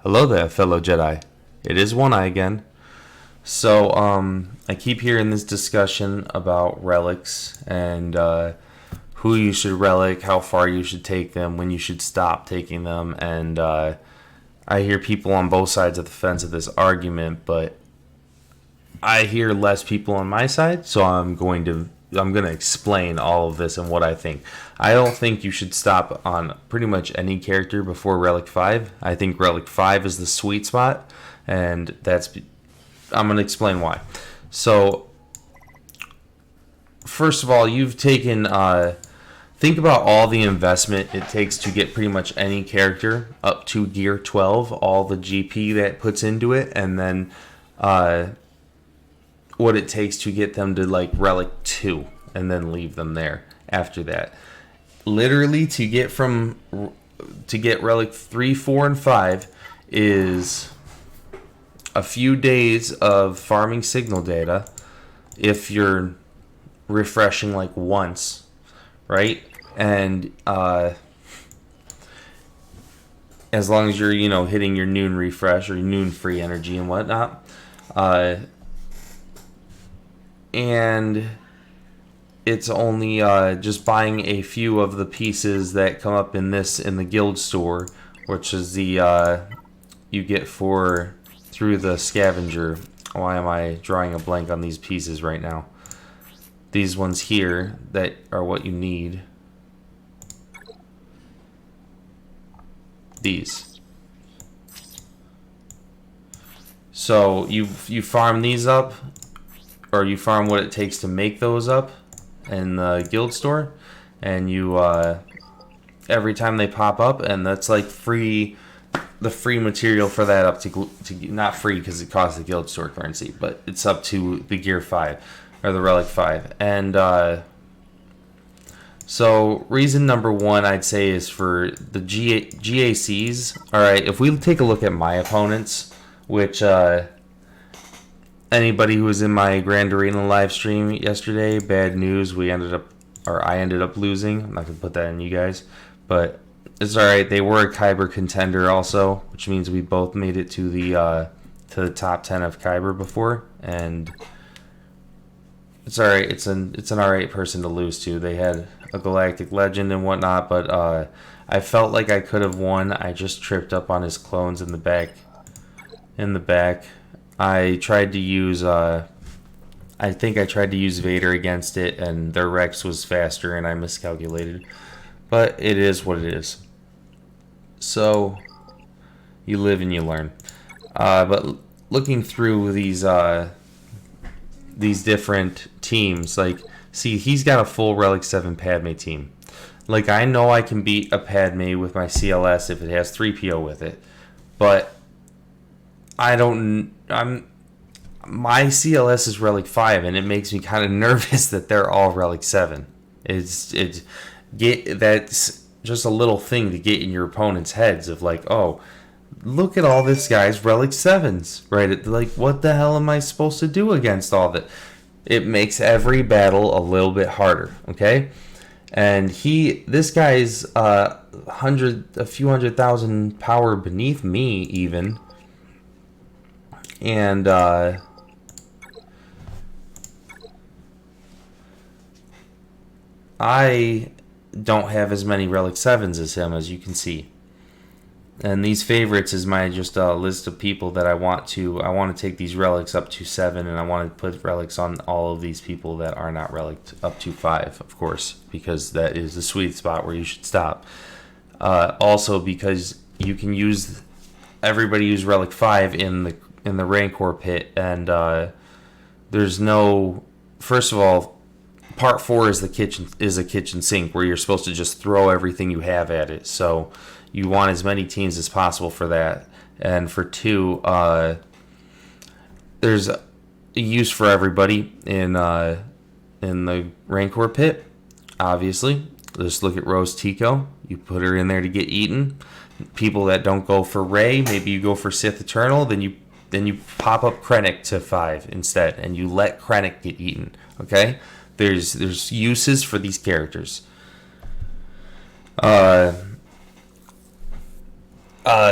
Hello there, fellow Jedi. It is One Eye again. So, I keep hearing this discussion about relics and who you should relic, how far you should take them, when you should stop taking them, and I hear people on both sides of the fence of this argument, but I hear less people on my side, so I'm going to explain all of this and what I think. I don't think you should stop on pretty much any character before Relic 5. I think Relic 5 is the sweet spot, and I'm going to explain why. So, first of all, you've taken think about all the investment it takes to get pretty much any character up to Gear 12, all the GP that puts into it, and then what it takes to get them to like Relic 2 and then leave them there after that. Literally to get Relic 3, 4, and 5 is a few days of farming signal data if you're refreshing like once, right? And as long as you're hitting your noon refresh or noon free energy and whatnot, and it's only just buying a few of the pieces that come up in the guild store, which is the you get through the scavenger. Why am I drawing a blank on these pieces right now? These ones here that are what you need. These. So you farm these up, or you farm what it takes to make those up in the guild store, and you every time they pop up, and that's like the free material for that up to not free because it costs the guild store currency, but it's up to the Gear 5 or the Relic 5. And so reason number one I'd say is for the GACs. Alright, if we take a look at my opponents, which anybody who was in my Grand Arena live stream yesterday, bad news, I ended up losing. I'm not going to put that on you guys, but it's alright. They were a Kyber contender also, which means we both made it to the top 10 of Kyber before, and it's alright. It's an alright person to lose to. They had a Galactic Legend and whatnot, but I felt like I could have won. I just tripped up on his clones in the back. I tried to use I think I tried to use Vader against it, and their Rex was faster, and I miscalculated. But it is what it is. So you live and you learn. But looking through these different teams, like, see, he's got a full Relic 7 Padme team. Like, I know I can beat a Padme with my CLS if it has 3PO with it, but my CLS is Relic 5, and it makes me kind of nervous that they're all Relic 7. That's just a little thing to get in your opponent's heads of like, oh, look at all this guy's Relic 7s, right? Like, what the hell am I supposed to do against all that? It makes every battle a little bit harder, okay? And this guy's a few 100,000 power beneath me even. And I don't have as many Relic 7s as him, as you can see. And these favorites is my just a list of people that I want to take these relics up to 7, and I want to put relics on all of these people that are not relicked up to 5, of course, because that is the sweet spot where you should stop. Also because you can everybody use Relic 5 in the Rancor pit, and there's no, first of all, part 4 is a kitchen sink where you're supposed to just throw everything you have at it. So you want as many teams as possible for that. And for 2, there's a use for everybody in the Rancor pit. Obviously, just look at Rose Tico. You put her in there to get eaten. People that don't go for Rey, maybe you go for Sith Eternal, then you pop up Krennic to 5 instead, and you let Krennic get eaten. Okay, there's uses for these characters.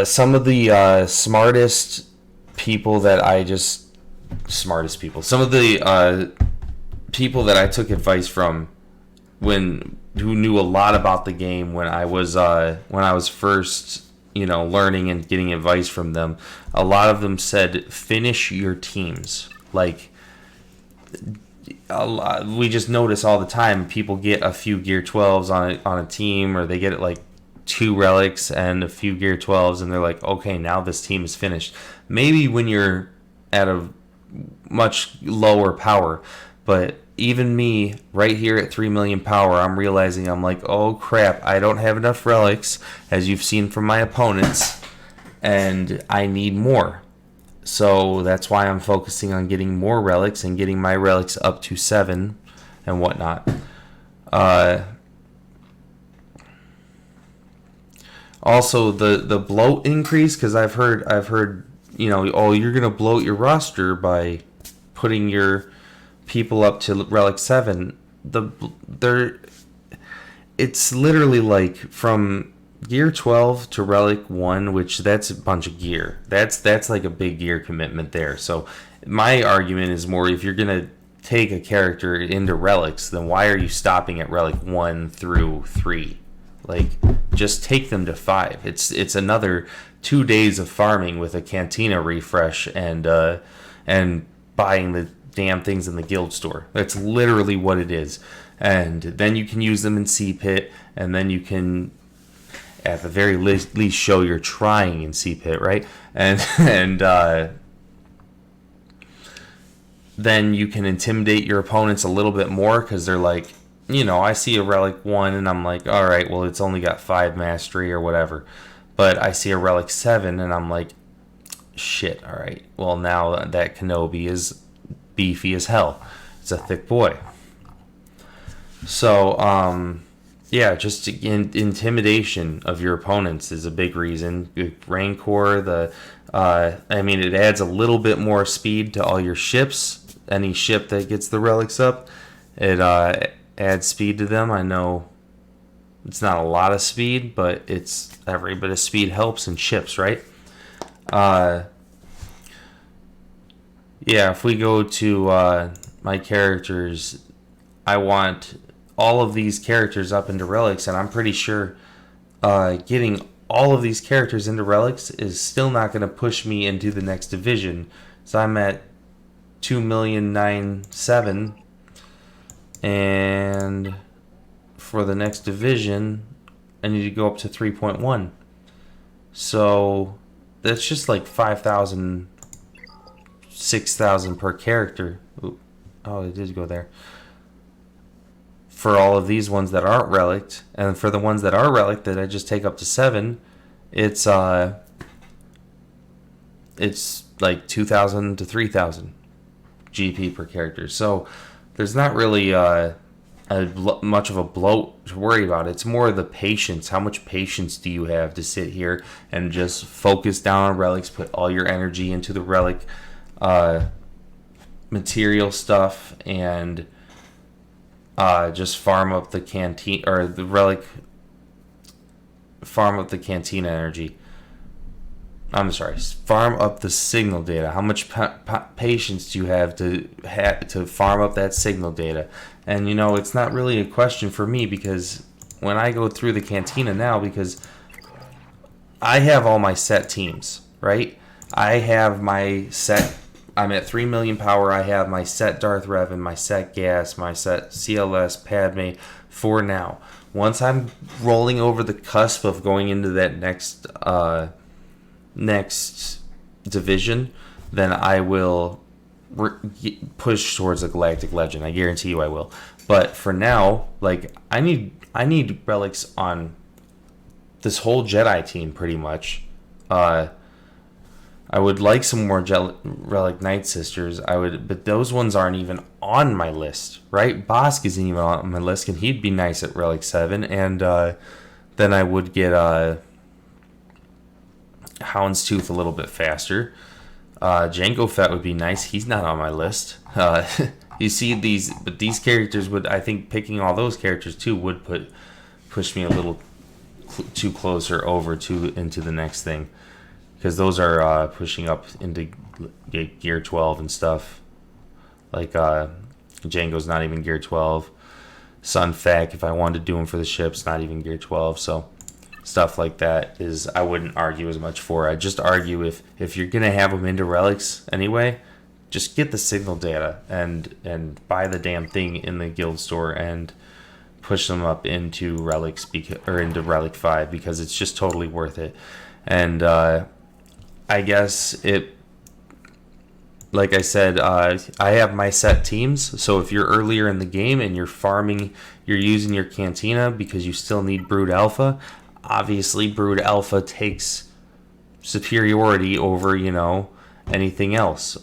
Some of the smartest people that smartest people. Some of the people that I took advice from who knew a lot about the game when I was first, learning and getting advice from them. A lot of them said finish your teams. Like, we just notice all the time people get a few gear 12s on a team, or they get it like 2 relics and a few gear 12s, and they're like, okay, now this team is finished. Maybe when you're at a much lower power, but even me right here at 3 million power, I'm realizing, I'm like, oh crap, I don't have enough relics, as you've seen from my opponents, and I need more. So that's why I'm focusing on getting more relics and getting my relics up to 7 and whatnot. Also, the bloat increase, because I've heard, you're gonna bloat your roster by putting your people up to relic 7. It's literally like from gear 12 to relic 1, which that's a bunch of gear. That's like a big gear commitment there. So my argument is more, if you're gonna take a character into relics, then why are you stopping at relic 1 through 3? Like, just take them to 5. It's another 2 days of farming with a cantina refresh and buying the damn things in the guild store. That's literally what it is. And then you can use them in C-Pit, and then you can, at the very least, show you're trying in C-Pit, right? And then you can intimidate your opponents a little bit more, because they're like, I see a relic 1 and I'm like, all right, well, it's only got 5 mastery or whatever. But I see a relic 7 and I'm like, shit, all right, well, now that Kenobi is beefy as hell. It's a thick boy. So, just intimidation of your opponents is a big reason. Rancor, it adds a little bit more speed to all your ships. Any ship that gets the relics up, it adds speed to them. I know it's not a lot of speed, but it's every bit of speed helps in ships, right? If we go to my characters, I want all of these characters up into relics, and I'm pretty sure getting all of these characters into relics is still not going to push me into the next division. So I'm at 2,097,000, and for the next division, I need to go up to 3.1. So that's just like 5,000, 6,000 per character. Oh, it did go there. For all of these ones that aren't relicked, and for the ones that are relicked that I just take up to 7, it's like 2,000 to 3,000 GP per character. So there's not really much of a bloat to worry about. It's more the patience. How much patience do you have to sit here and just focus down on relics, put all your energy into the relic material stuff, and just farm up the canteen, or the relic, farm up the cantina energy. I'm sorry, farm up the signal data. How much patience do you have to farm up that signal data? And it's not really a question for me, because when I go through the cantina now, because I have all my set teams, right? I have my set. I'm at 3 million power. I have my set Darth Revan, my set Gas, my set CLS, Padme for now. Once I'm rolling over the cusp of going into that next division, then I will push towards a Galactic Legend. I guarantee you I will. But for now, like, I need relics on this whole Jedi team pretty much. I would like some more Relic Night Sisters. But those ones aren't even on my list, right? Bosk isn't even on my list, and he'd be nice at Relic 7. And then I would get Houndstooth a little bit faster. Jango Fett would be nice. He's not on my list. You see these characters would, I think, picking all those characters too would push me a little too closer over to into the next thing, because those are pushing up into gear 12 and stuff. Like Django's not even gear 12. Sunfac, if I wanted to do them for the ships, not even gear 12. So stuff like that is I wouldn't argue as much for. I'd just argue if you're gonna have them into relics anyway, just get the signal data and buy the damn thing in the guild store and push them up into relics or into relic 5, because it's just totally worth it. And I guess it, like I said, I have my set teams. So if you're earlier in the game and you're farming, you're using your cantina because you still need Brood Alpha. Obviously, Brood Alpha takes superiority over, anything else.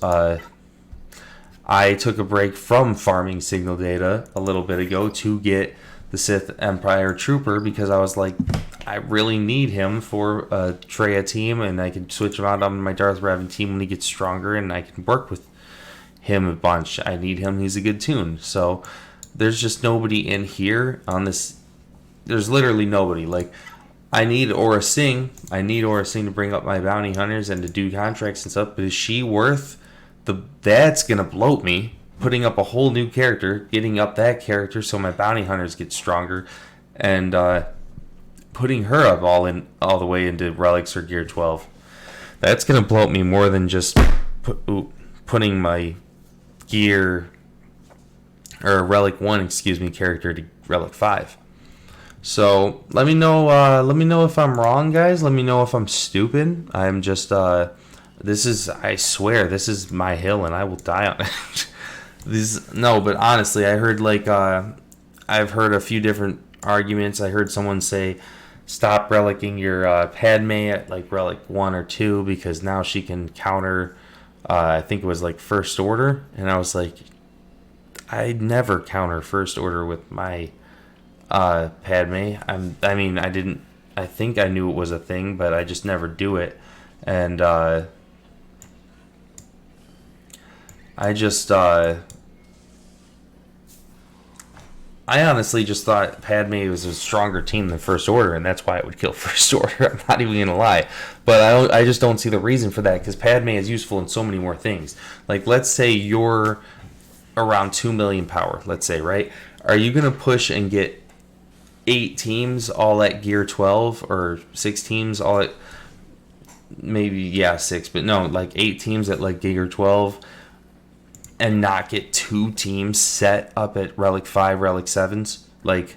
I took a break from farming signal data a little bit ago to get the Sith Empire Trooper, because I was like, I really need him for a Traya team, and I can switch him out on my Darth Revan team when he gets stronger, and I can work with him a bunch. I need him. He's a good tune. So there's just nobody in here on this. There's literally nobody. Like, I need Aura Singh. I need Aura Singh to bring up my bounty hunters and to do contracts and stuff, but is she worth that's going to bloat me? Putting up a whole new character, getting up that character so my bounty hunters get stronger, and putting her up all the way into relics or gear 12. That's going to bloat me more than just putting my gear or relic 1, character to relic 5. So let me know if I'm wrong, guys. Let me know if I'm stupid. I'm just I swear this is my hill and I will die on it. But honestly, I heard I've heard a few different arguments. I heard someone say, stop relicking your Padme at like relic 1 or 2 because now she can counter, I think it was like First Order. And I was like, I never counter First Order with my Padme. I think I knew it was a thing, but I just never do it. And I honestly just thought Padme was a stronger team than First Order, and that's why it would kill First Order. I'm not even gonna lie, but I just don't see the reason for that, because Padme is useful in so many more things. Like, let's say you're around 2 million power. Let's say, right? Are you gonna push and get 8 teams all at gear 12, or 6 teams all at maybe 6, but no, like 8 teams at like gear 12? And not get 2 teams set up at relic 5, relic 7s? Like,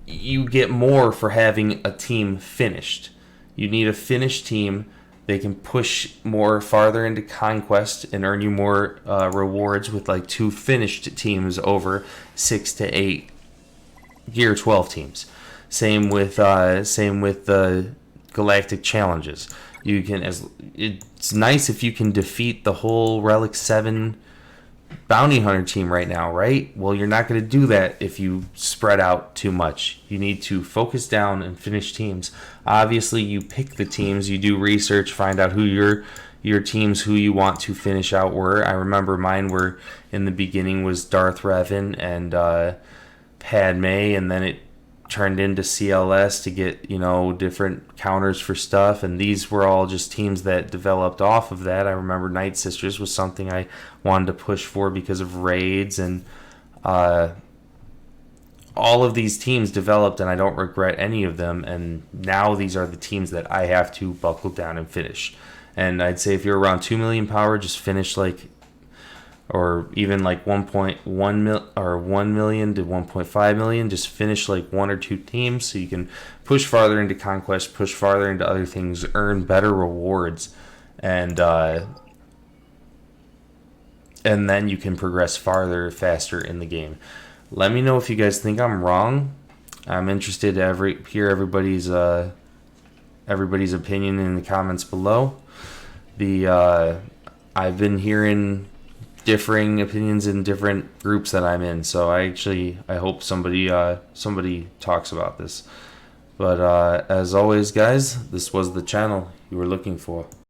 you get more for having a team finished. You need a finished team. They can push more farther into conquest and earn you more rewards with like 2 finished teams over 6 to 8 gear 12 teams. Same with the galactic challenges. It's nice if you can defeat the whole relic 7 bounty hunter team right now, right? Well, you're not going to do that if you spread out too much. You need to focus down and finish teams. Obviously, you pick the teams, you do research, find out who your teams, who you want to finish out were. I remember mine were, in the beginning, was Darth Revan and Padme, and then it turned into CLS to get, different counters for stuff, and these were all just teams that developed off of that. I remember Night Sisters was something I wanted to push for because of raids, and all of these teams developed, and I don't regret any of them, and now these are the teams that I have to buckle down and finish. And I'd say if you're around 2 million power, just finish or even like 1 million to 1.5 million, just finish like 1 or 2 teams so you can push farther into conquest, push farther into other things, earn better rewards, and then you can progress faster in the game. Let me know if you guys think I'm wrong. I'm interested to hear everybody's opinion in the comments below. I've been hearing differing opinions in different groups that I'm in, so I hope somebody talks about this. But as always, guys, this was the channel you were looking for.